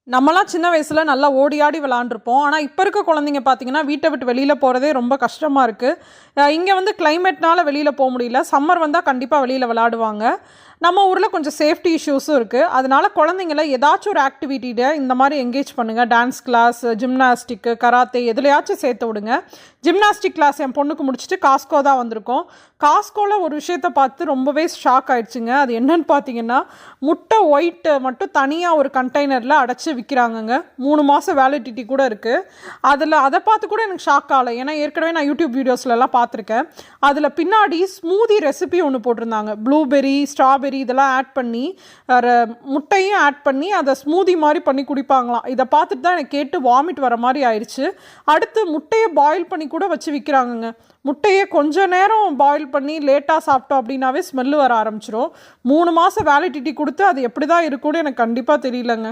நம்மலாம் சின்ன வயசுல நல்லா ஓடி ஆடி விளாண்டுருப்போம். ஆனா, இப்ப இருக்க குழந்தைங்க பார்த்தீங்கன்னா, வீட்ட விட்டு வெளியில போறதே ரொம்ப கஷ்டமா இருக்கு. இங்க வந்து கிளைமேட்னால வெளியில முடியல. சம்மர் வந்தா கண்டிப்பா வெளியில விளாடுவாங்க. நம்ம ஊர்ல கொஞ்சம் சேஃப்டி இஷ்யூஸும் இருக்கு. அதனால குழந்தைங்கள ஏதாச்சும் ஒரு ஆக்டிவிட்டில இந்த மாரி என்கேஜ் பண்ணுங்க. டான்ஸ் கிளாஸ், ஜிம்னாஸ்டிக்கு, கராத்தே எதுலயாச்சும் சேர்த்து விடுங்க. ஜிம்னாஸ்டிக் கிளாஸ் என் பொண்ணுக்கு முடிச்சுட்டு காஸ்கோ தான் வந்திருக்கோம். காஸ்கோல ஒரு விஷயத்த பார்த்து ரொம்பவே ஷாக் ஆயிடுச்சுங்க. அது என்னன்னு பார்த்தீங்கன்னா, முட்டை ஒயிட் மட்டும் தனியா ஒரு கண்டெய்னர்ல அடைச்சு விக்கிறாங்கங்க. 3 மாசம் வேலிடிட்டி கூட இருக்கு. அத பார்த்து கூட எனக்கு ஷாக் ஆகல. ஏன்னா ஏற்கனவே நான் யூடியூப் வீடியோஸ்லலாம் பார்த்துருக்கேன். அதில பின்னாடி ஸ்மூதி ரெசிபி ஒன்று போட்டிருந்தாங்க. ப்ளூபெர்ரி, ஸ்ட்ராபெர்ரி இதெல்லாம் ஆட் பண்ணி முட்டையும் ஆட் பண்ணி அதை ஸ்மூதி மாதிரி பண்ணி குடிப்பாங்களாம். இதை பார்த்துட்டு தான் எனக்கு கேட்டு வாமிட் வர மாதிரி ஆயிடுச்சு. அடுத்து முட்டையை பாயில் பண்ணி கூட வச்சு விற்கிறாங்கங்க. முட்டையை கொஞ்ச நேரம் பாயில் பண்ணி லேட்டாக சாப்பிட்டோம் அப்படின்னாவே ஸ்மெல்லு வர ஆரம்பிச்சிடும். 3 மாதம் வேலிடிட்டி கொடுத்து அது எப்படி தான் இருக்கும்னு எனக்கு கண்டிப்பாக தெரியலங்க.